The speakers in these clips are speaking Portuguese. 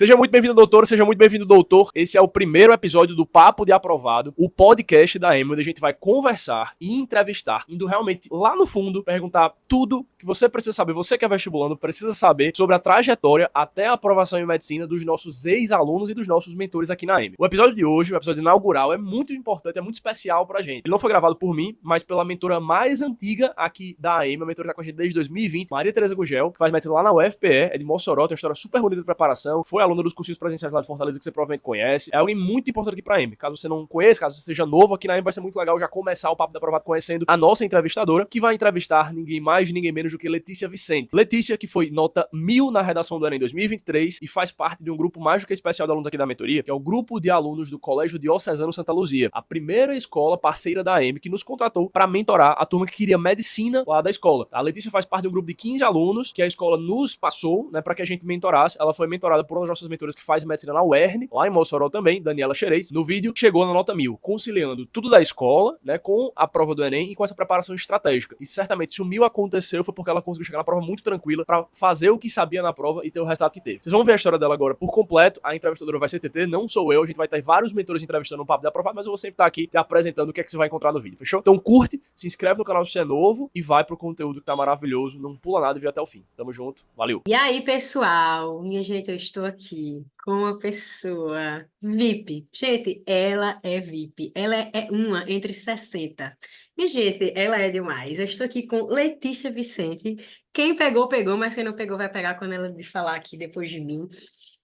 Seja muito bem-vindo, doutor, seja muito bem-vindo, doutor. Esse é o primeiro episódio do Papo de Aprovado, o podcast da EMA, onde a gente vai conversar e entrevistar, indo realmente lá no fundo, perguntar tudo que você precisa saber, você que é vestibulando, precisa saber sobre a trajetória até a aprovação em medicina dos nossos ex-alunos e dos nossos mentores aqui na EMA. O episódio de hoje, o episódio inaugural, é muito importante, é muito especial pra gente. Ele não foi gravado por mim, mas pela mentora mais antiga aqui da EMA, a mentora que tá com a gente desde 2020, Maria Tereza Gugel, que faz medicina lá na UFPE, é de Mossoró, tem uma história super bonita de preparação, foi aluna dos cursinhos presenciais lá de Fortaleza, que você provavelmente conhece. É alguém muito importante aqui pra EMA. Caso você não conheça, caso você seja novo aqui na EMA, vai ser muito legal já começar o Papo de Aprovado conhecendo a nossa entrevistadora, que vai entrevistar ninguém mais, ninguém menos do que Letícia Vicente. Letícia, que foi nota 1000 na redação do Enem 2023 e faz parte de um grupo mais do que especial de alunos aqui da mentoria, que é o grupo de alunos do Colégio Diocesano Santa Luzia, a primeira escola parceira da EMA que nos contratou para mentorar a turma que queria medicina lá da escola. A Letícia faz parte de um grupo de 15 alunos que a escola nos passou, né, para que a gente mentorasse. Ela foi mentorada por uma das nossas mentoras que faz medicina na UERN, lá em Mossoró também, Daniela Xerez. No vídeo, chegou na nota 1000, conciliando tudo da escola, né, com a prova do Enem e com essa preparação estratégica. E certamente, se o 1000 aconteceu, foi porque ela conseguiu chegar na prova muito tranquila para fazer o que sabia na prova e ter o resultado que teve. Vocês vão ver a história dela agora por completo. A entrevistadora vai ser TT, não sou eu. A gente vai ter vários mentores entrevistando no Papo de Aprovado, mas eu vou sempre estar aqui te apresentando o que é que você vai encontrar no vídeo, fechou? Então curte, se inscreve no canal se você é novo e vai pro conteúdo que tá maravilhoso. Não pula nada e vê até o fim. Tamo junto, valeu! E aí, pessoal? Minha gente, eu estou aqui com uma pessoa VIP. Gente, ela é VIP. Ela é uma entre 60. Minha gente, ela é demais. Eu estou aqui com Letícia Vicente. Quem pegou, pegou, mas quem não pegou vai pegar quando ela de falar aqui depois de mim.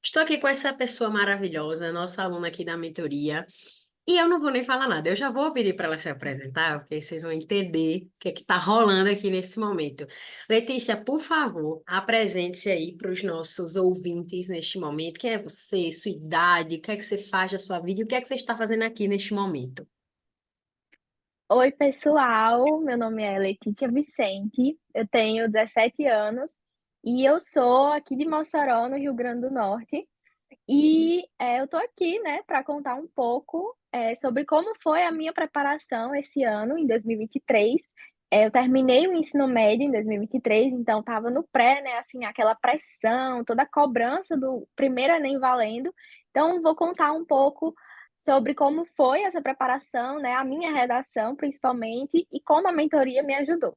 Estou aqui com essa pessoa maravilhosa, nossa aluna aqui da mentoria. E eu não vou nem falar nada, eu já vou pedir para ela se apresentar, porque vocês vão entender o que é que está rolando aqui nesse momento. Letícia, por favor, apresente-se aí para os nossos ouvintes neste momento. Quem é você, sua idade, o que é que você faz da sua vida e o que é que você está fazendo aqui neste momento? Oi, pessoal. Meu nome é Letícia Vicente, eu tenho 17 anos e eu sou aqui de Mossoró, no Rio Grande do Norte. Eu tô aqui, né, para contar um pouco sobre como foi a minha preparação esse ano, em 2023. Eu terminei o ensino médio em 2023, então estava no pré, né, assim, aquela pressão, toda a cobrança do primeiro Enem valendo. Então, vou contar um pouco sobre como foi essa preparação, né, a minha redação, principalmente, e como a mentoria me ajudou.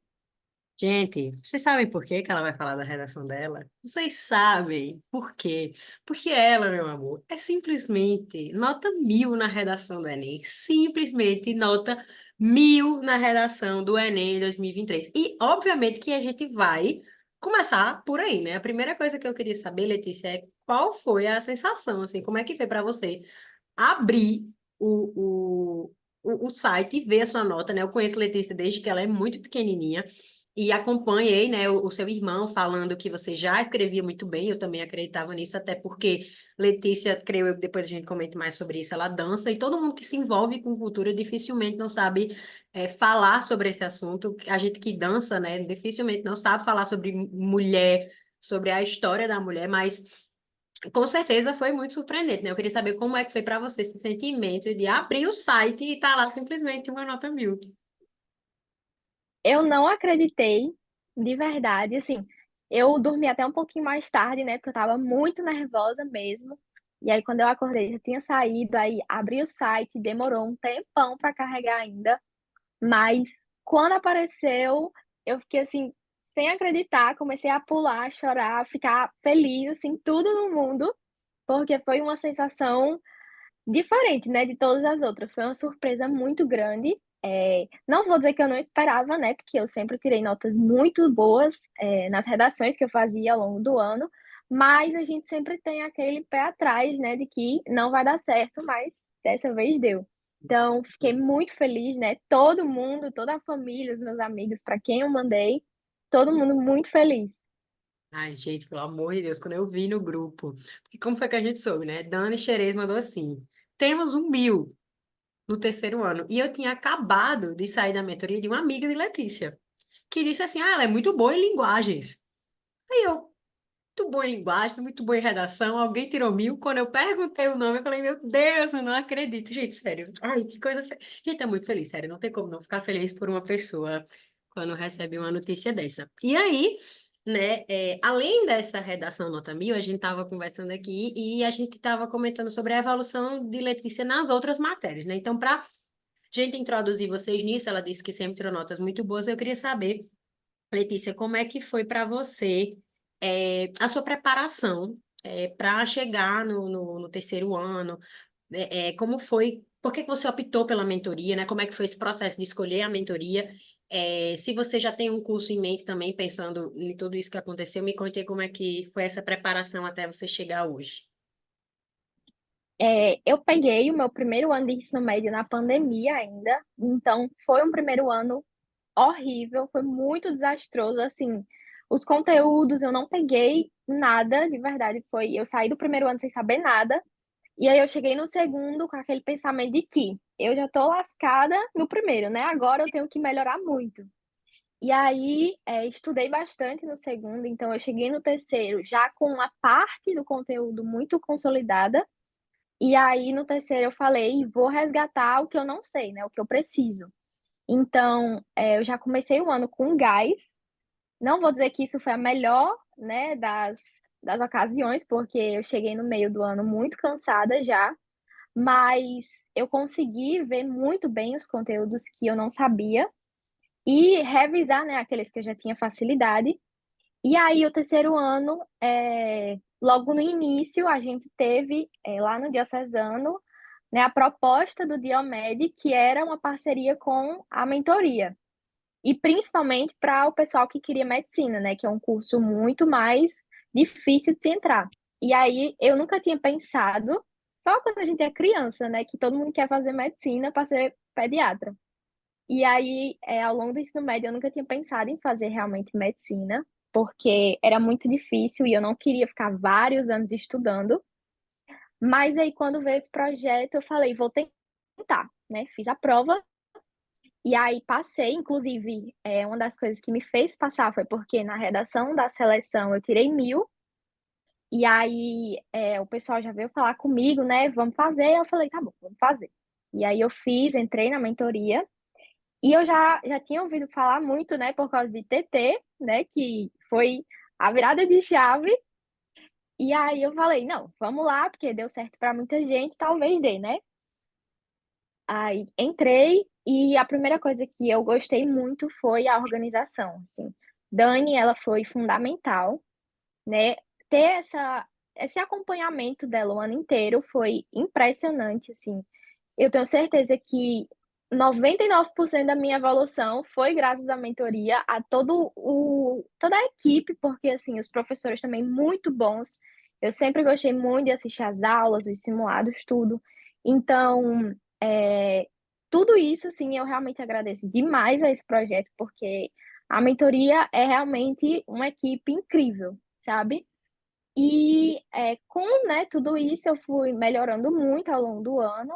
Gente, vocês sabem por que que ela vai falar da redação dela? Vocês sabem por quê? Porque ela, meu amor, é simplesmente nota 1000 na redação do Enem. Simplesmente nota 1000 na redação do Enem 2023. E, obviamente, que a gente vai começar por aí, né? A primeira coisa que eu queria saber, Letícia, é qual foi a sensação, assim, como é que foi para você abrir o site e ver a sua nota, né? Eu conheço a Letícia desde que ela é muito pequenininha e acompanhei, né, o seu irmão falando que você já escrevia muito bem, eu também acreditava nisso, até porque Letícia, creio eu, depois a gente comenta mais sobre isso, ela dança, e todo mundo que se envolve com cultura dificilmente não sabe falar sobre esse assunto. A gente que dança, né, dificilmente não sabe falar sobre mulher, sobre a história da mulher, mas com certeza foi muito surpreendente, né? Eu queria saber como é que foi para você esse sentimento de abrir o site e tá lá simplesmente uma nota 1000. Eu não acreditei, de verdade, assim, eu dormi até um pouquinho mais tarde, né, porque eu estava muito nervosa mesmo, e aí quando eu acordei já tinha saído, aí abri o site, demorou um tempão para carregar ainda, mas quando apareceu, eu fiquei assim, sem acreditar, comecei a pular, a chorar, a ficar feliz, assim, tudo no mundo, porque foi uma sensação diferente, né, de todas as outras, foi uma surpresa muito grande. Não vou dizer que eu não esperava, né, porque eu sempre tirei notas muito boas, nas redações que eu fazia ao longo do ano, mas a gente sempre tem aquele pé atrás, né, de que não vai dar certo, mas dessa vez deu. Então fiquei muito feliz, né, todo mundo, toda a família, os meus amigos, para quem eu mandei, todo mundo muito feliz. Ai, gente, pelo amor de Deus, quando eu vi no grupo, porque como foi que a gente soube, né? Dani Xerez mandou assim: temos um 1000 no terceiro ano. E eu tinha acabado de sair da mentoria de uma amiga de Letícia, que disse assim: ah, ela é muito boa em linguagens. Aí eu, muito boa em linguagens, muito boa em redação, alguém tirou 1000. Quando eu perguntei o nome, eu falei: meu Deus, eu não acredito. Gente, sério. Ai, que coisa. Gente, é muito feliz, sério. Não tem como não ficar feliz por uma pessoa quando recebe uma notícia dessa. E aí. né? Além dessa redação nota 1000, a gente estava conversando aqui e a gente estava comentando sobre a evolução de Letícia nas outras matérias, né? Então, para a gente introduzir vocês nisso, ela disse que sempre tirou notas muito boas. Eu queria saber, Letícia, como é que foi para você a sua preparação para chegar no terceiro ano? Como foi? Por que que você optou pela mentoria, né? Como é que foi esse processo de escolher a mentoria? Se você já tem um curso em mente também, pensando em tudo isso que aconteceu, me conte aí como é que foi essa preparação até você chegar hoje. Eu peguei o meu primeiro ano de ensino médio na pandemia ainda, então foi um primeiro ano horrível, foi muito desastroso, assim, os conteúdos eu não peguei nada, de verdade, eu saí do primeiro ano sem saber nada, e aí eu cheguei no segundo com aquele pensamento de que eu já tô lascada no primeiro, né? Agora eu tenho que melhorar muito. E aí, estudei bastante no segundo, então eu cheguei no terceiro já com uma parte do conteúdo muito consolidada, e aí no terceiro eu falei: "Vou resgatar o que eu não sei, né, o que eu preciso". Então, eu já comecei o ano com gás, não vou dizer que isso foi a melhor, né, das ocasiões, porque eu cheguei no meio do ano muito cansada já, mas eu consegui ver muito bem os conteúdos que eu não sabia e revisar, né, aqueles que eu já tinha facilidade. E aí o terceiro ano, logo no início a gente teve, lá no Diocesano, né, a proposta do Diomed, que era uma parceria com a mentoria. E principalmente para o pessoal que queria medicina, né, que é um curso muito mais difícil de se entrar. E aí eu nunca tinha pensado, só quando a gente é criança, né, que todo mundo quer fazer medicina para ser pediatra. E aí, ao longo do ensino médio, eu nunca tinha pensado em fazer realmente medicina, porque era muito difícil e eu não queria ficar vários anos estudando. Mas aí, quando veio esse projeto, eu falei: "Vou tentar", né, fiz a prova e aí passei, inclusive, uma das coisas que me fez passar foi porque na redação da seleção eu tirei 1000, e aí, o pessoal já veio falar comigo, né: "Vamos fazer", eu falei: "Tá bom, vamos fazer". E aí eu fiz, entrei na mentoria, e eu já tinha ouvido falar muito, né, por causa de TT, né, que foi a virada de chave, e aí eu falei: "Não, vamos lá, porque deu certo para muita gente, talvez dê, né". Aí entrei e a primeira coisa que eu gostei muito foi a organização, assim. Dani, ela foi fundamental, né, ter esse acompanhamento dela o ano inteiro foi impressionante, assim. Eu tenho certeza que 99% da minha evolução foi graças à mentoria, a toda a equipe, porque, assim, os professores também muito bons. Eu sempre gostei muito de assistir às aulas, os simulados, tudo. Então, eh, tudo isso, assim, eu realmente agradeço demais a esse projeto, porque a mentoria é realmente uma equipe incrível, sabe. E, com, né, tudo isso eu fui melhorando muito ao longo do ano,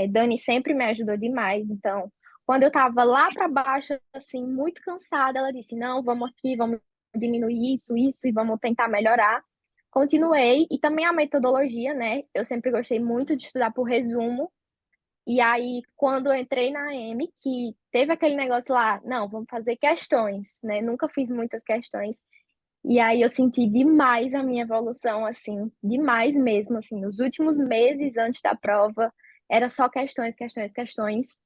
Dani sempre me ajudou demais, então, quando eu estava lá para baixo, assim, muito cansada, ela disse: "Não, vamos aqui, vamos diminuir isso e vamos tentar melhorar". Continuei, e também a metodologia, né, eu sempre gostei muito de estudar por resumo, e aí quando eu entrei na AM, que teve aquele negócio lá: "Não, vamos fazer questões", né, nunca fiz muitas questões, e aí eu senti demais a minha evolução, assim, demais mesmo, assim, nos últimos meses antes da prova, era só questões, questões, questões,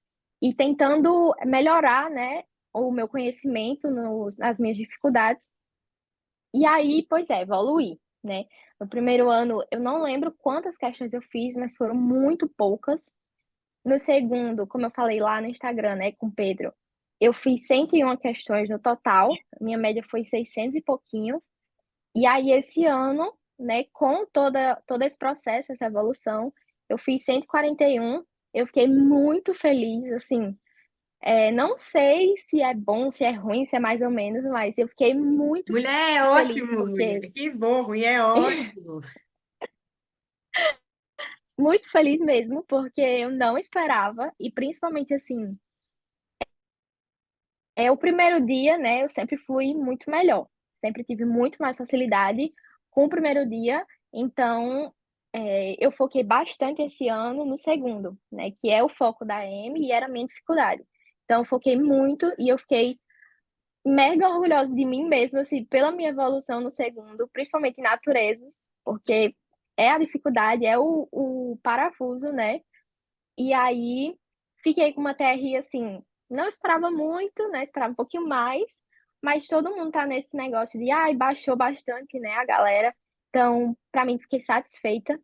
e tentando melhorar, né, o meu conhecimento nas minhas dificuldades. E aí, pois é, evoluí, né. No primeiro ano, eu não lembro quantas questões eu fiz, mas foram muito poucas. No segundo, como eu falei lá no Instagram, né, com o Pedro, eu fiz 101 questões no total, minha média foi 600 e pouquinho. E aí esse ano, né, com todo esse processo, essa evolução, eu fiz 141, eu fiquei muito feliz, assim, não sei se é bom, se é ruim, se é mais ou menos, mas eu fiquei muito Mulher, é feliz, ótimo, mulher. porque Que bom, ruim é ótimo. muito feliz mesmo, porque eu não esperava e principalmente, assim, o primeiro dia, né, eu sempre fui muito melhor, sempre tive muito mais facilidade com o primeiro dia, então, eu foquei bastante esse ano no segundo, né, que é o foco da AM e era a minha dificuldade. Então eu foquei muito e eu fiquei mega orgulhosa de mim mesma, assim, pela minha evolução no segundo, principalmente em naturezas, porque é a dificuldade, é o parafuso, né? E aí fiquei com uma TRI assim, não esperava muito, né? Esperava um pouquinho mais, mas todo mundo tá nesse negócio de ai, baixou bastante, né, a galera. Então, pra mim, fiquei satisfeita.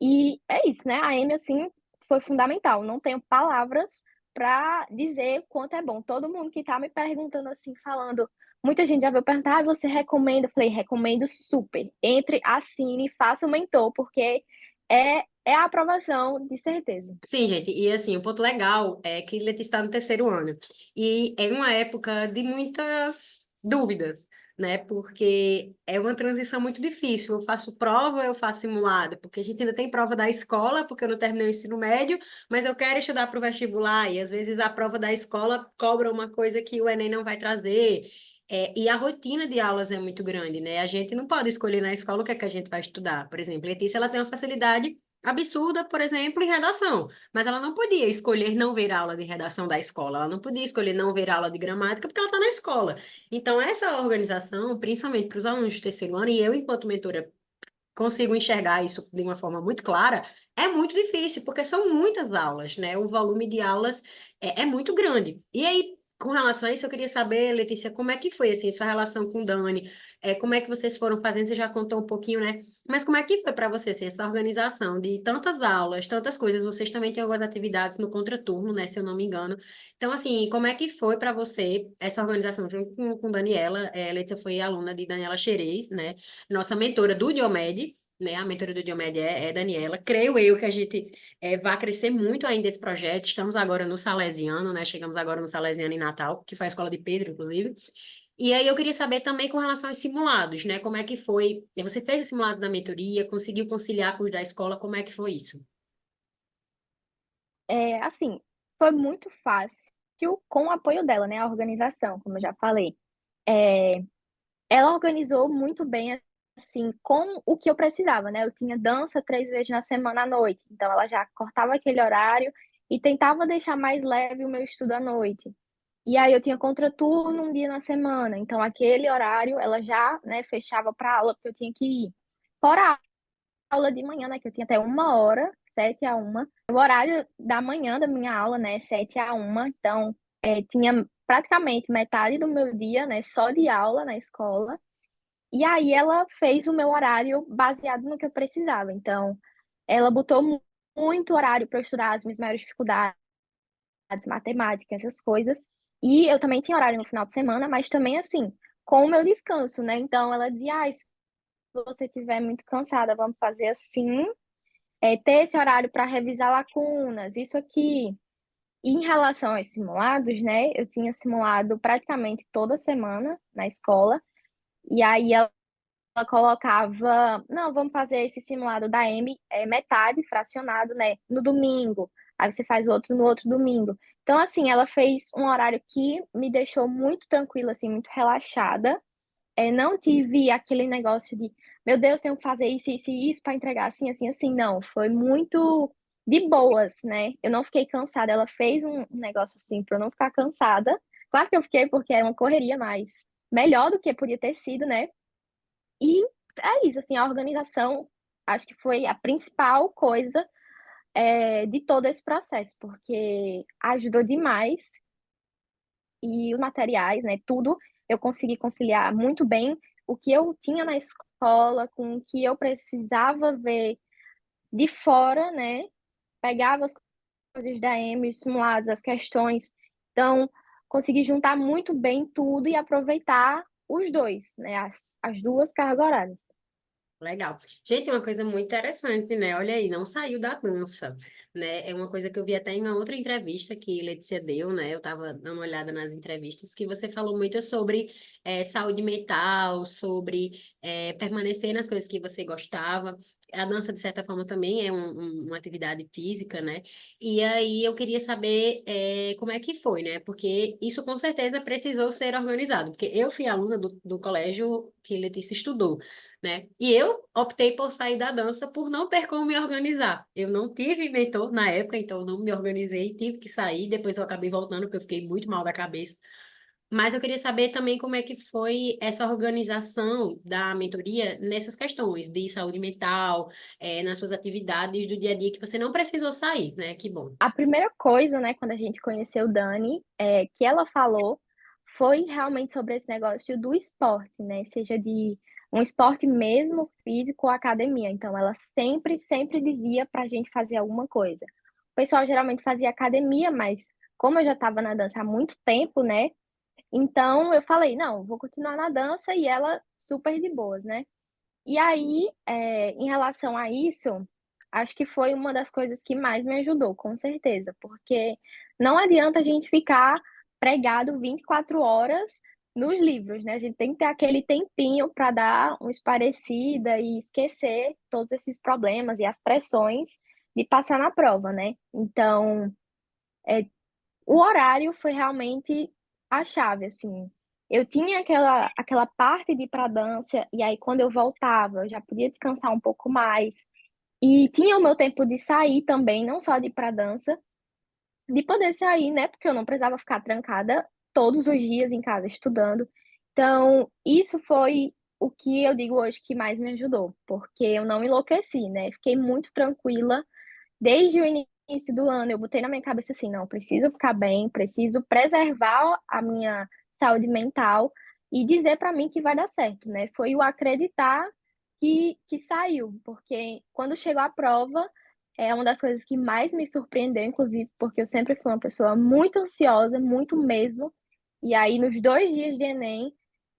E é isso, né? A Amy, assim, foi fundamental. Não tenho palavras para dizer o quanto é bom. Todo mundo que tá me perguntando assim, falando. Muita gente já veio perguntar, ah, você recomenda? Eu falei, recomendo super. Entre, assine, faça o mentor, porque é a aprovação de certeza. Sim, gente, e assim, o ponto legal é que Letícia está no terceiro ano, e é uma época de muitas dúvidas, né, porque é uma transição muito difícil, eu faço prova, eu faço simulado, porque a gente ainda tem prova da escola, porque eu não terminei o ensino médio, mas eu quero estudar para o vestibular, e às vezes a prova da escola cobra uma coisa que o Enem não vai trazer, e a rotina de aulas é muito grande, né, a gente não pode escolher na escola o que é que a gente vai estudar, por exemplo, Letícia, ela tem uma facilidade absurda, por exemplo, em redação. Mas ela não podia escolher não ver aula de redação da escola, ela não podia escolher não ver aula de gramática, porque ela está na escola. Então, essa organização, principalmente para os alunos do terceiro ano, e eu, enquanto mentora, consigo enxergar isso de uma forma muito clara, é muito difícil, porque são muitas aulas, né? O volume de aulas é muito grande. E aí, com relação a isso, eu queria saber, Letícia, como é que foi, assim, sua relação com o Dani? Como é que vocês foram fazendo? Você já contou um pouquinho, né? Mas como é que foi para você, assim, essa organização de tantas aulas, tantas coisas? Vocês também têm algumas atividades no contraturno, né? Se eu não me engano. Então, assim, como é que foi para você essa organização junto com Daniela? Letícia foi aluna de Daniela Xerez, né? Nossa mentora do Diomed, né? A mentora do Diomed é Daniela. Creio eu que a gente vai crescer muito ainda esse projeto. Estamos agora no Salesiano, né? Chegamos agora no Salesiano em Natal, que foi a escola de Pedro, inclusive. E aí eu queria saber também com relação aos simulados, né? Como é que foi? Você fez os simulados da mentoria, conseguiu conciliar com os da escola? Como é que foi isso? Assim, foi muito fácil com o apoio dela, né? A organização, como eu já falei. É, Ela organizou muito bem, assim, com o que eu precisava, né? Eu tinha dança 3 vezes na semana à noite, então ela já cortava aquele horário e tentava deixar mais leve o meu estudo à noite. E aí eu tinha contraturno um dia na semana, então aquele horário ela já, né, fechava para aula porque eu tinha que ir. Fora a aula de manhã, né, que eu tinha até 1 hora, 7 a 1. O horário da manhã da minha aula, né, 7 a 1, então tinha praticamente metade do meu dia, né, só de aula na escola. E aí ela fez o meu horário baseado no que eu precisava. Então, ela botou muito horário para eu estudar as minhas maiores dificuldades, matemática, essas coisas. E eu também tinha horário no final de semana, mas também assim, com o meu descanso, né? Então ela dizia: se você estiver muito cansada, vamos fazer assim, ter esse horário para revisar lacunas, isso aqui. E em relação aos simulados, né? Eu tinha simulado praticamente toda semana na escola. E aí ela colocava, não, vamos fazer esse simulado da M, metade fracionado, né, no domingo. Aí você faz o outro no outro domingo. Então, assim, ela fez um horário que me deixou muito tranquila, assim, muito relaxada. Não tive aquele negócio de, meu Deus, tenho que fazer isso e isso para entregar assim, assim, assim. Não, foi muito de boas, né? Eu não fiquei cansada. Ela fez um negócio assim para eu não ficar cansada. Claro que eu fiquei porque era uma correria, mas melhor do que podia ter sido, né? E é isso, assim, a organização acho que foi a principal coisa de todo esse processo, porque ajudou demais e os materiais, né, tudo eu consegui conciliar muito bem o que eu tinha na escola com o que eu precisava ver de fora, né, pegava as coisas da EME, os simulados, as questões, então consegui juntar muito bem tudo e aproveitar os dois, né, as duas cargas horárias. Legal. Gente, é uma coisa muito interessante, né? Olha aí, não saiu da dança, né? É uma coisa que eu vi até em uma outra entrevista que Letícia deu, né? Eu estava dando uma olhada nas entrevistas, que você falou muito sobre saúde mental, sobre permanecer nas coisas que você gostava. A dança, de certa forma, também é uma atividade física, né? E aí eu queria saber como é que foi, né? Porque isso com certeza precisou ser organizado, porque eu fui aluna do colégio que Letícia estudou, né? E eu optei por sair da dança por não ter como me organizar. Eu não tive mentor na época, então eu não me organizei, tive que sair, depois eu acabei voltando porque eu fiquei muito mal da cabeça. Mas eu queria saber também como é que foi essa organização da mentoria nessas questões de saúde mental, nas suas atividades do dia a dia, que você não precisou sair, né? Que bom. A primeira coisa, né, quando a gente conheceu Dani, que ela falou, foi realmente sobre esse negócio do esporte, né? Seja de um esporte mesmo, físico ou academia. Então, ela sempre, sempre dizia pra gente fazer alguma coisa. O pessoal geralmente fazia academia, mas como eu já estava na dança há muito tempo, né? Então eu falei, não, vou continuar na dança e ela super de boas, né? E aí, em relação a isso, acho que foi uma das coisas que mais me ajudou, com certeza, porque não adianta a gente ficar pregado 24 horas nos livros, né? A gente tem que ter aquele tempinho para dar uma esparecida e esquecer todos esses problemas e as pressões de passar na prova, né? Então, o horário foi realmente a chave, assim. Eu tinha aquela parte de ir pra dança, e aí quando eu voltava, eu já podia descansar um pouco mais. E tinha o meu tempo de sair também, não só de ir pra dança, de poder sair, né? Porque eu não precisava ficar trancada todos os dias em casa estudando. Então, isso foi o que eu digo hoje que mais me ajudou, porque eu não enlouqueci, né? Fiquei muito tranquila. Desde o início do ano, eu botei na minha cabeça assim: não, preciso ficar bem, preciso preservar a minha saúde mental e dizer para mim que vai dar certo, né? Foi o acreditar que saiu, porque quando chegou a prova, é uma das coisas que mais me surpreendeu, inclusive, porque eu sempre fui uma pessoa muito ansiosa, muito mesmo. E aí, nos 2 dias de Enem,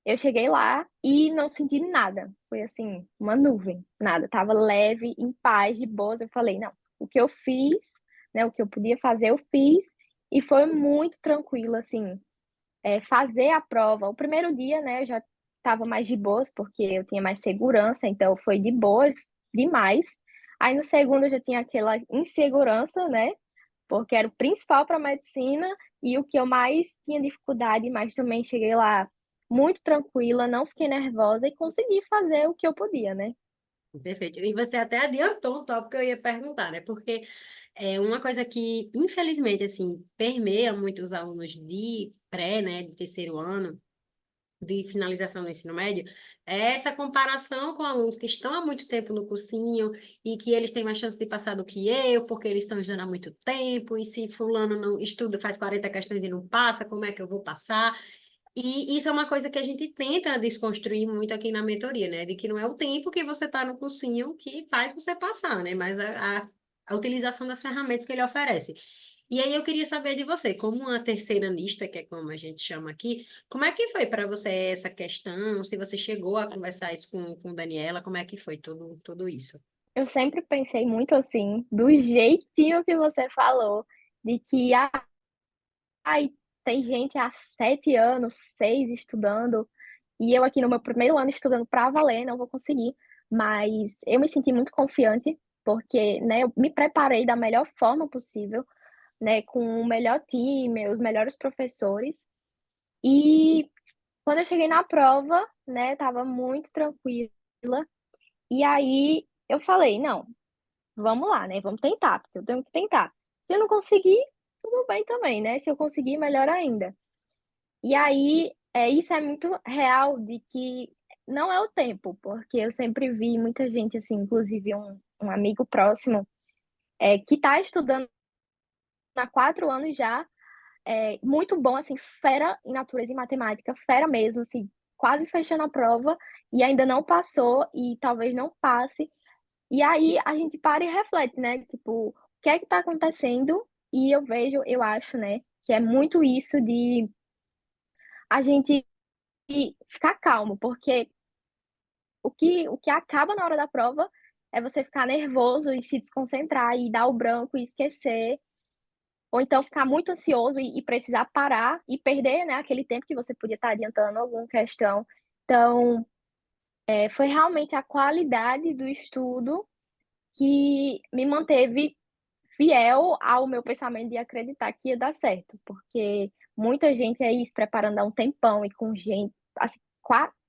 eu cheguei lá e não senti nada. Foi assim, uma nuvem, nada. Tava leve, em paz, de boas. Eu falei, não, o que eu fiz, né, o que eu podia fazer, eu fiz. E foi muito tranquilo, assim, fazer a prova. O primeiro dia, né, eu já estava mais de boas, porque eu tinha mais segurança, então foi de boas demais. Aí no segundo eu já tinha aquela insegurança, né, porque era o principal para medicina e o que eu mais tinha dificuldade, mas também cheguei lá muito tranquila, não fiquei nervosa e consegui fazer o que eu podia, né? Perfeito. E você até adiantou um tópico que eu ia perguntar, né? Porque é uma coisa que, infelizmente, assim, permeia muitos alunos de pré, né, de terceiro ano, de finalização do ensino médio, é essa comparação com alunos que estão há muito tempo no cursinho e que eles têm mais chance de passar do que eu, porque eles estão estudando há muito tempo, e se fulano não estuda, faz 40 questões e não passa, como é que eu vou passar? E isso é uma coisa que a gente tenta desconstruir muito aqui na mentoria, né? De que não é o tempo que você está no cursinho que faz você passar, né? Mas a utilização das ferramentas que ele oferece. E aí eu queria saber de você, como uma terceira lista, que é como a gente chama aqui, como é que foi para você essa questão? Se você chegou a conversar isso com Daniela, como é que foi tudo isso? Eu sempre pensei muito assim, do jeitinho que você falou, de que ai, tem gente há 7 anos, 6 estudando, e eu aqui no meu primeiro ano estudando para valer, não vou conseguir. Mas eu me senti muito confiante, porque, né, eu me preparei da melhor forma possível, né, com o melhor time, os melhores professores. E quando eu cheguei na prova, né, estava muito tranquila. E aí eu falei: "Não, vamos lá, né, vamos tentar, porque eu tenho que tentar. Se eu não conseguir, tudo bem também, né, se eu conseguir, melhor ainda". E aí, isso é muito real de que não é o tempo, porque eu sempre vi muita gente, assim, inclusive um amigo próximo, que está estudando há 4 anos já, muito bom, assim, fera em natureza e matemática, fera mesmo, assim, quase fechando a prova e ainda não passou e talvez não passe. E aí a gente para e reflete, né, tipo, o que é que está acontecendo? E eu acho, né, que é muito isso de a gente ficar calmo, porque o que acaba na hora da prova é você ficar nervoso e se desconcentrar e dar o branco e esquecer, ou então ficar muito ansioso e precisar parar e perder, né, aquele tempo que você podia estar adiantando alguma questão. Então, foi realmente a qualidade do estudo que me manteve fiel ao meu pensamento de acreditar que ia dar certo, porque muita gente aí se preparando há um tempão e com gente, assim,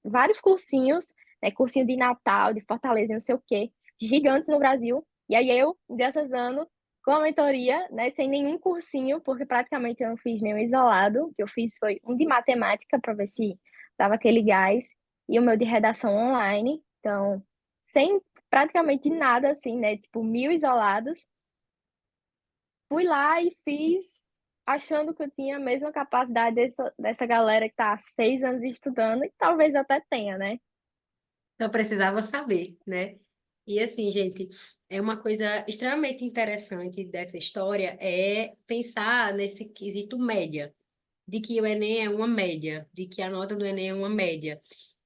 vários cursinhos, né, cursinho de Natal, de Fortaleza, e não sei o quê, gigantes no Brasil. E aí eu, dessas anos, com a mentoria, né, sem nenhum cursinho, porque praticamente eu não fiz nenhum isolado. O que eu fiz foi um de matemática para ver se dava aquele gás e o meu de redação online. Então, sem praticamente nada assim, né, tipo 1000 isolados. Fui lá e fiz achando que eu tinha a mesma capacidade dessa galera que está há 6 anos estudando e talvez até tenha, né? Só precisava saber, né? E assim, gente, é uma coisa extremamente interessante dessa história é pensar nesse quesito média, de que o Enem é uma média, de que a nota do Enem é uma média.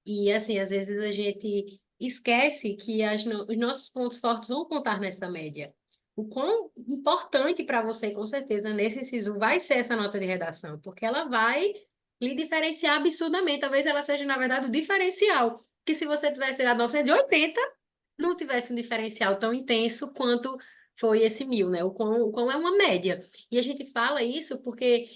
E assim, às vezes a gente esquece que os nossos pontos fortes vão contar nessa média. O quão importante para você, com certeza, nesse SISU vai ser essa nota de redação, porque ela vai lhe diferenciar absurdamente. Talvez ela seja, na verdade, o diferencial. Que se você tivesse tirado 980, não tivesse um diferencial tão intenso quanto foi esse 1000, né? O quão é uma média. E a gente fala isso porque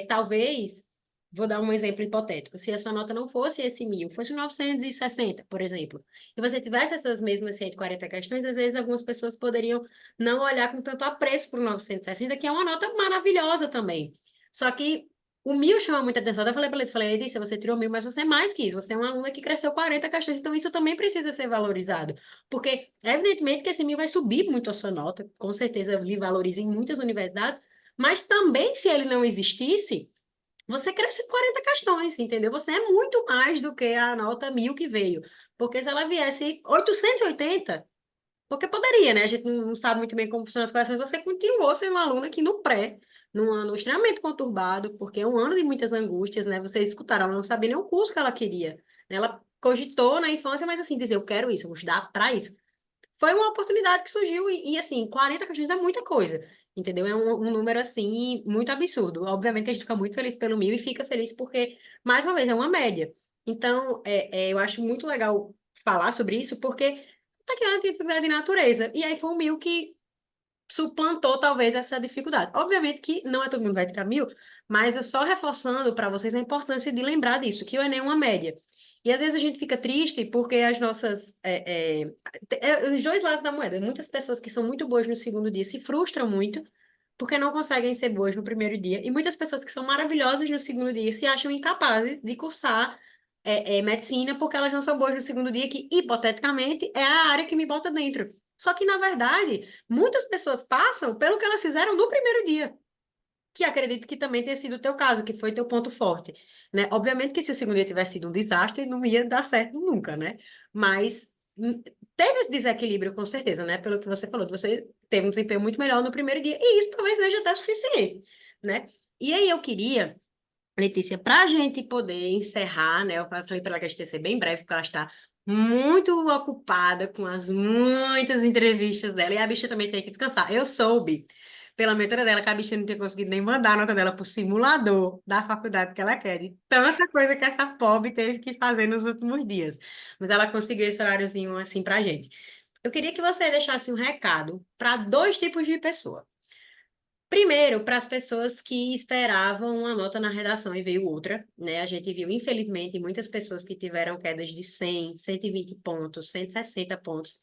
talvez, vou dar um exemplo hipotético, se a sua nota não fosse esse 1000, fosse 960, por exemplo, e você tivesse essas mesmas 140 questões, às vezes algumas pessoas poderiam não olhar com tanto apreço para o 960, que é uma nota maravilhosa também. Só que o 1000 chama muita atenção. Eu falei para ele, falei, Letícia, você tirou 1000, mas você é mais que isso. Você é uma aluna que cresceu 40 questões, então isso também precisa ser valorizado. Porque, evidentemente, que esse 1000 vai subir muito a sua nota, com certeza lhe valoriza em muitas universidades, mas também, se ele não existisse, você cresce 40 questões, entendeu? Você é muito mais do que a nota 1000 que veio. Porque se ela viesse 880, porque poderia, né? A gente não sabe muito bem como funcionam as coisas, mas você continuou sendo uma aluna que no pré, num ano extremamente conturbado, porque é um ano de muitas angústias, né? Vocês escutaram, ela não sabia nem o curso que ela queria. Ela cogitou na infância, mas assim, dizer, eu quero isso, eu vou estudar para isso. Foi uma oportunidade que surgiu assim, 40 questões é muita coisa, entendeu? É um número, assim, muito absurdo. Obviamente que a gente fica muito feliz pelo 1000 e fica feliz porque, mais uma vez, é uma média. Então, eu acho muito legal falar sobre isso porque tá aqui uma dificuldade de natureza. E aí foi o 1000 que suplantou, talvez, essa dificuldade. Obviamente que não é todo mundo que vai tirar 1000, mas eu só reforçando para vocês a importância de lembrar disso, que o Enem é uma média. E às vezes a gente fica triste porque as nossas. Os dois lados da moeda. Muitas pessoas que são muito boas no segundo dia se frustram muito porque não conseguem ser boas no primeiro dia. E muitas pessoas que são maravilhosas no segundo dia se acham incapazes de cursar medicina porque elas não são boas no segundo dia, que hipoteticamente é a área que me bota dentro. Só que, na verdade, muitas pessoas passam pelo que elas fizeram no primeiro dia, que acredito que também tenha sido o teu caso, que foi teu ponto forte, né? Obviamente que se o segundo dia tivesse sido um desastre, não ia dar certo nunca, né? Mas teve esse desequilíbrio, com certeza, né? Pelo que você falou, você teve um desempenho muito melhor no primeiro dia, e isso talvez seja até suficiente, né? E aí eu queria, Letícia, para a gente poder encerrar, né? Eu falei para ela que a gente ia ser bem breve, porque ela está muito ocupada com as muitas entrevistas dela, e a bicha também tem que descansar. Eu soube, pela mentora dela, que a bicha não tinha conseguido nem mandar a nota dela para o simulador da faculdade que ela quer, de tanta coisa que essa pobre teve que fazer nos últimos dias. Mas ela conseguiu esse horáriozinho assim para a gente. Eu queria que você deixasse um recado para dois tipos de pessoa. Primeiro, para as pessoas que esperavam uma nota na redação e veio outra, né? A gente viu, infelizmente, muitas pessoas que tiveram quedas de 100, 120 pontos, 160 pontos.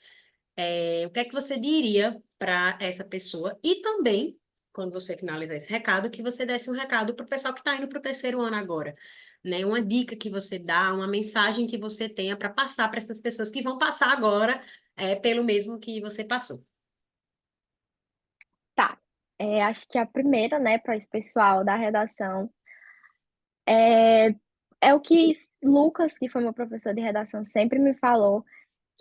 O que é que você diria para essa pessoa? E também, quando você finalizar esse recado, que você desse um recado para o pessoal que está indo para o terceiro ano agora, né? Uma dica que você dá, uma mensagem que você tenha para passar para essas pessoas que vão passar agora, pelo mesmo que você passou. Tá. Acho que a primeira, né, para esse pessoal da redação, é, é o que Lucas, que foi meu professor de redação, sempre me falou,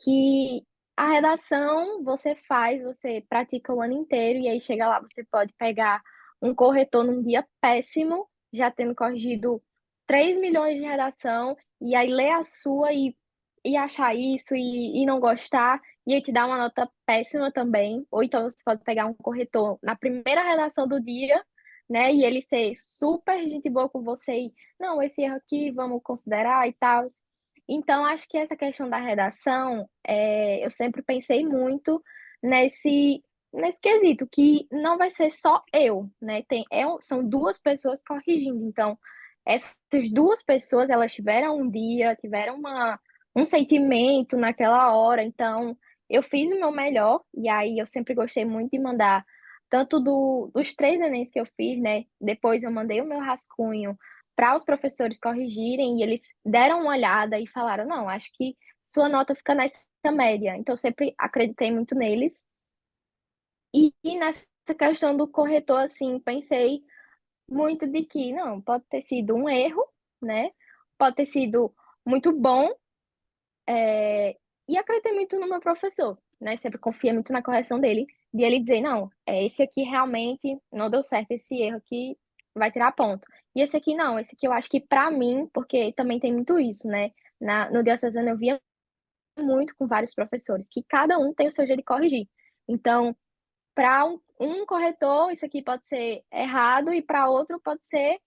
que a redação você faz, você pratica o ano inteiro, e aí chega lá, você pode pegar um corretor num dia péssimo, já tendo corrigido 3 milhões de redação, e aí ler a sua e achar isso e não gostar, e aí te dar uma nota péssima também. Ou então você pode pegar um corretor na primeira redação do dia, né, e ele ser super gente boa com você e, não, esse erro aqui vamos considerar e tal. Então, acho que essa questão da redação, eu sempre pensei muito nesse quesito, que não vai ser só eu, né? São duas pessoas corrigindo. Então, essas duas pessoas, elas tiveram um dia, tiveram um sentimento naquela hora. Então, eu fiz o meu melhor, e aí eu sempre gostei muito de mandar tanto dos 3 Enems que eu fiz, né, depois eu mandei o meu rascunho para os professores corrigirem e eles deram uma olhada e falaram: "Não, acho que sua nota fica nessa média". Então eu sempre acreditei muito neles. E nessa questão do corretor, assim, pensei muito de que não, pode ter sido um erro, né, pode ter sido muito bom, e acreditei muito no meu professor, né, sempre confiei muito na correção dele, de ele dizer: "Não, esse aqui realmente não deu certo, esse erro aqui vai tirar ponto. E esse aqui não, esse aqui eu acho que pra mim", porque também tem muito isso, né, no diocesano eu via muito com vários professores, que cada um tem o seu jeito de corrigir. Então, para um corretor, isso aqui pode ser errado e para outro pode ser,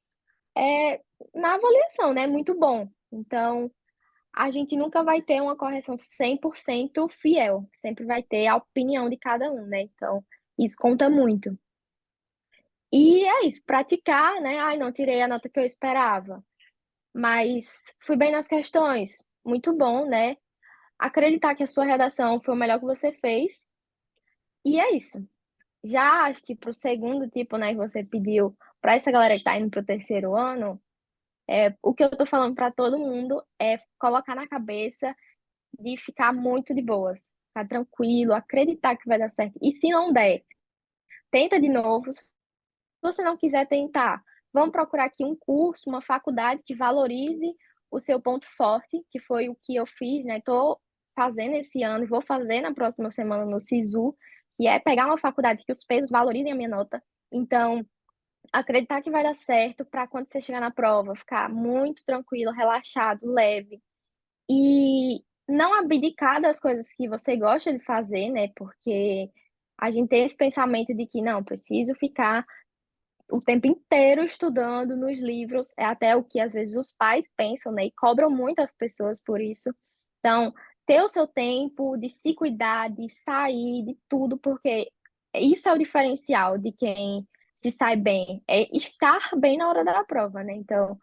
na avaliação, né, muito bom. Então, a gente nunca vai ter uma correção 100% fiel, sempre vai ter a opinião de cada um, né, então isso conta muito. E é isso, praticar, né, "Ai, não tirei a nota que eu esperava, mas fui bem nas questões", muito bom, né. Acreditar que a sua redação foi o melhor que você fez, e é isso. Já acho que para o segundo tipo, né, que você pediu, para essa galera que tá indo para o terceiro ano, o que eu tô falando para todo mundo é colocar na cabeça de ficar muito de boas, ficar tranquilo, acreditar que vai dar certo. E se não der, tenta de novo. Se você não quiser tentar, vamos procurar aqui um curso, uma faculdade que valorize o seu ponto forte, que foi o que eu fiz, né, tô fazendo esse ano e vou fazer na próxima semana no SISU, que é pegar uma faculdade que os pesos valorizem a minha nota. Então, acreditar que vai dar certo para quando você chegar na prova, ficar muito tranquilo, relaxado, leve. E não abdicar das coisas que você gosta de fazer, né, porque a gente tem esse pensamento de que: "Não, preciso ficar o tempo inteiro estudando nos livros", é até o que às vezes os pais pensam, né, e cobram muito as pessoas por isso. Então, ter o seu tempo de se cuidar, de sair, de tudo, porque isso é o diferencial de quem se sai bem, é estar bem na hora da prova, né. Então,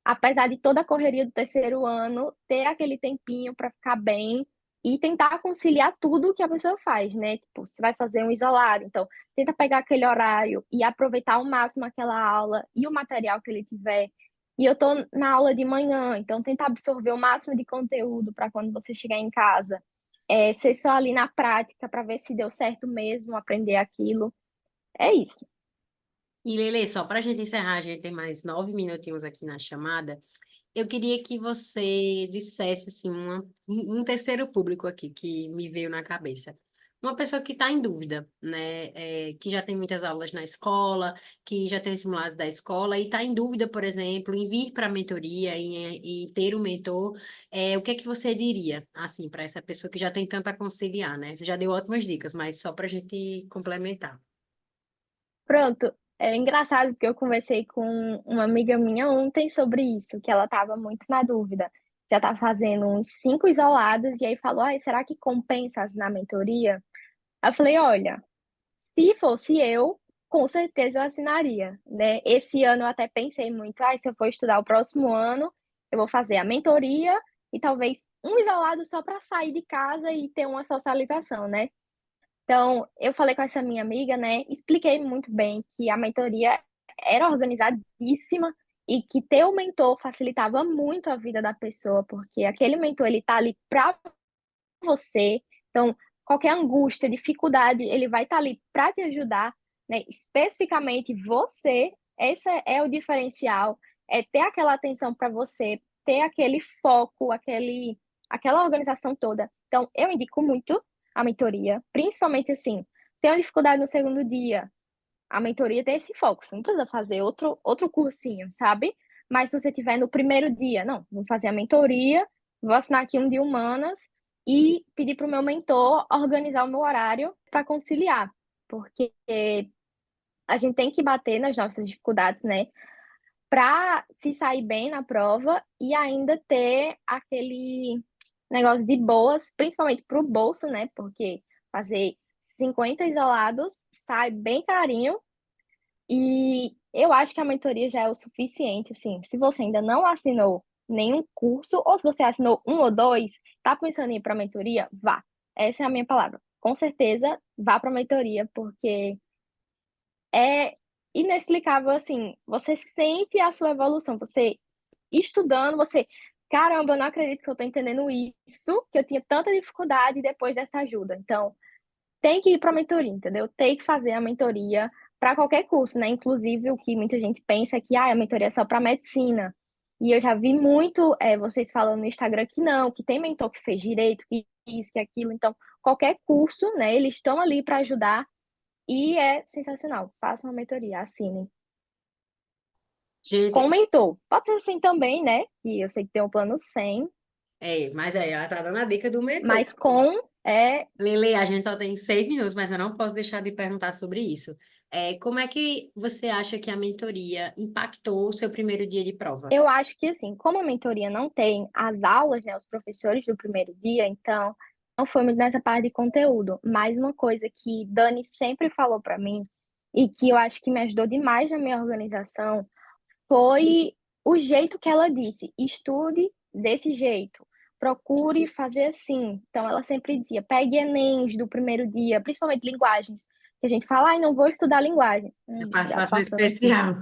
apesar de toda a correria do terceiro ano, ter aquele tempinho para ficar bem e tentar conciliar tudo que a pessoa faz, né, tipo, se vai fazer um isolado, então tenta pegar aquele horário e aproveitar ao máximo aquela aula e o material que ele tiver. E eu tô na aula de manhã, então tenta absorver o máximo de conteúdo para quando você chegar em casa, ser só ali na prática para ver se deu certo mesmo, aprender aquilo. É isso. E Lele, só para a gente encerrar, a gente tem mais 9 minutinhos aqui na chamada. Eu queria que você dissesse assim, um terceiro público aqui que me veio na cabeça. Uma pessoa que está em dúvida, né? Que já tem muitas aulas na escola, que já tem os simulados da escola e está em dúvida, por exemplo, em vir para a mentoria, em ter um mentor. O que é que você diria, assim, para essa pessoa que já tem tanto a conciliar, né? Você já deu ótimas dicas, mas só para a gente complementar. Pronto, é engraçado porque eu conversei com uma amiga minha ontem sobre isso, que ela estava muito na dúvida. Já tá fazendo uns 5 isolados e aí falou: "Ai, será que compensa assinar a mentoria?". Aí eu falei: "Olha, se fosse eu, com certeza eu assinaria, né". Esse ano eu até pensei muito: "Ai, se eu for estudar o próximo ano, eu vou fazer a mentoria e talvez um isolado só para sair de casa e ter uma socialização, né". Então, eu falei com essa minha amiga, né, expliquei muito bem que a mentoria era organizadíssima e que ter o mentor facilitava muito a vida da pessoa, porque aquele mentor ele tá ali para você, então qualquer angústia, dificuldade, ele vai estar ali para te ajudar, né, especificamente você, esse é o diferencial, é ter aquela atenção para você, ter aquele foco, aquela organização toda. Então eu indico muito a mentoria, principalmente, assim, tem uma dificuldade no segundo dia, a mentoria tem esse foco, você não precisa fazer outro cursinho, sabe. Mas se você tiver no primeiro dia: "Não, vou fazer a mentoria, vou assinar aqui um de humanas e pedir para o meu mentor organizar o meu horário para conciliar", porque a gente tem que bater nas nossas dificuldades, né, para se sair bem na prova e ainda ter aquele negócio de boas, principalmente para o bolso, né, porque fazer 50 isolados sai bem carinho e eu acho que a mentoria já é o suficiente, assim, se você ainda não assinou nenhum curso ou se você assinou um ou 2, tá pensando em ir pra mentoria, vá. Essa é a minha palavra. Com certeza, vá pra mentoria, porque é inexplicável, assim, você sente a sua evolução, você estudando, você, caramba, eu não acredito que eu tô entendendo isso, que eu tinha tanta dificuldade depois dessa ajuda. Então, tem que ir para a mentoria, entendeu? Tem que fazer a mentoria para qualquer curso, né? Inclusive, o que muita gente pensa é que a mentoria é só para medicina. E eu já vi muito vocês falando no Instagram que não, que tem mentor que fez direito, que isso, que aquilo. Então, qualquer curso, né? Eles estão ali para ajudar e é sensacional. Façam uma mentoria, assinem. Com Gente, mentor. Pode ser assim também, né? Que eu sei que tem um plano 100, mas aí ela tá dando a dica do mentor. mas com Lele, a gente só tem 6 minutos, mas eu não posso deixar de perguntar sobre isso. Como é que você acha que a mentoria impactou o seu primeiro dia de prova? Eu acho que, assim, como a mentoria não tem as aulas, né, os professores do primeiro dia, então não foi muito nessa parte de conteúdo. Mas uma coisa que Dani sempre falou para mim e que eu acho que me ajudou demais na minha organização foi o jeito que ela disse: estude desse jeito, procure fazer assim. Então, ela sempre dizia: pegue Enems do primeiro dia, principalmente linguagens. Que a gente fala, ai, não vou estudar linguagens. Já Participação passando aqui. especial.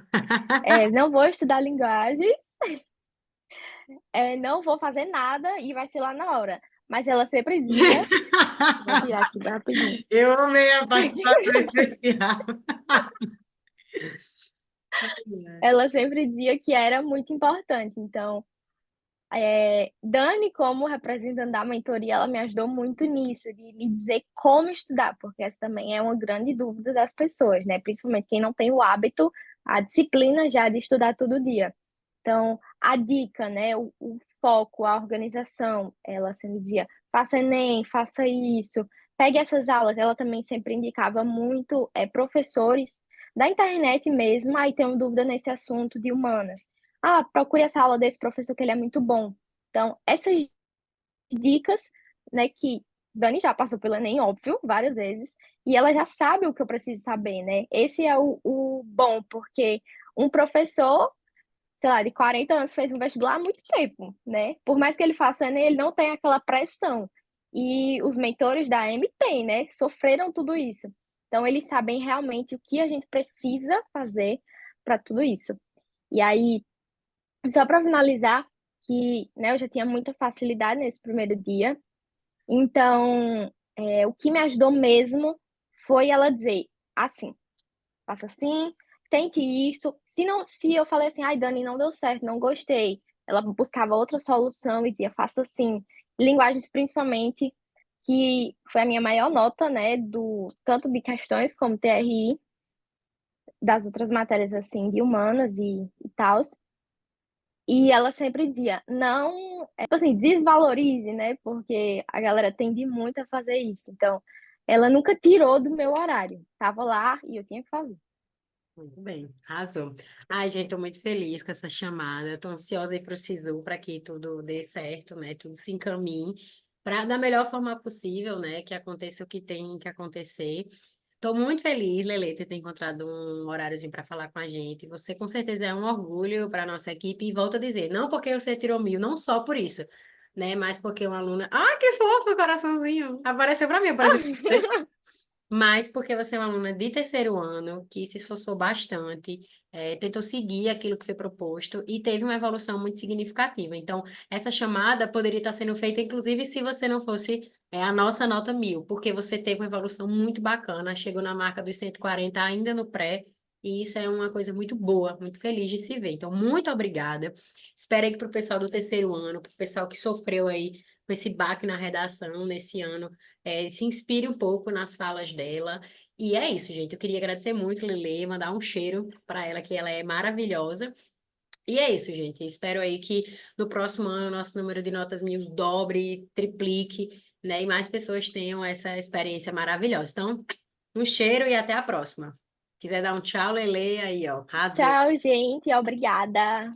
Não vou estudar linguagens, não vou fazer nada e vai ser lá na hora. Mas ela sempre dizia, vou tirar aqui bem rapidinho. Eu amei a participação especial. Ela sempre dizia que era muito importante. Então, Dani, como representante da mentoria, ela me ajudou muito nisso, de me dizer como estudar, porque essa também é uma grande dúvida das pessoas, né? Principalmente quem não tem o hábito, a disciplina já de estudar todo dia. Então, a dica, né? O foco, a organização, ela sempre dizia, faça Enem, faça isso, pegue essas aulas. Ela também sempre indicava muito professores da internet mesmo, aí tenho dúvida nesse assunto de humanas. Procure essa aula desse professor que ele é muito bom. Então, essas dicas, né, que Dani já passou pelo Enem, óbvio, várias vezes, e ela já sabe o que eu preciso saber, né? Esse é o bom, porque um professor, sei lá, de 40 anos fez um vestibular há muito tempo, né? Por mais que ele faça Enem, ele não tem aquela pressão. E os mentores da AM têm, né? Sofreram tudo isso. Então, eles sabem realmente o que a gente precisa fazer para tudo isso. E aí, só para finalizar, que né, eu já tinha muita facilidade nesse primeiro dia. Então, o que me ajudou mesmo foi ela dizer assim, faça assim, tente isso. Se eu falei assim, ai, Dani, não deu certo, não gostei, ela buscava outra solução e dizia, faça assim. Linguagens, principalmente, que foi a minha maior nota, né, tanto de questões como TRI, das outras matérias, assim, de humanas e tal. E ela sempre dizia, não, tipo assim, desvalorize, né? Porque a galera tende muito a fazer isso. Então, ela nunca tirou do meu horário. Tava lá e eu tinha que fazer. Muito bem, arrasou. Ai, gente, estou muito feliz com essa chamada. Estou ansiosa aí para o SISU para que tudo dê certo, né? Tudo se encaminhe para da melhor forma possível, né? Que aconteça o que tem que acontecer. Estou muito feliz, Lele, de ter encontrado um horáriozinho para falar com a gente. Você com certeza é um orgulho para a nossa equipe. E volto a dizer, não porque você tirou 1.000, não só por isso, né? Mas porque uma aluna. Ah, que fofo, coraçãozinho! Apareceu para mim, apareceu. Mas porque você é uma aluna de terceiro ano, que se esforçou bastante, tentou seguir aquilo que foi proposto e teve uma evolução muito significativa. Então, essa chamada poderia estar sendo feita, inclusive, se você não fosse a nossa nota 1.000, porque você teve uma evolução muito bacana, chegou na marca dos 140 ainda no pré, e isso é uma coisa muito boa, muito feliz de se ver. Então, muito obrigada. Espero aí que para o pessoal do terceiro ano, para o pessoal que sofreu aí com esse baque na redação nesse ano, se inspire um pouco nas falas dela. E é isso, gente. Eu queria agradecer muito, Lele, mandar um cheiro para ela, que ela é maravilhosa. E é isso, gente. Espero aí que no próximo ano nosso número de notas 1.000 dobre, triplique, né? E mais pessoas tenham essa experiência maravilhosa. Então, um cheiro e até a próxima. Quiser dar um tchau, Lele, aí, ó. Arrasou. Tchau, gente. Obrigada.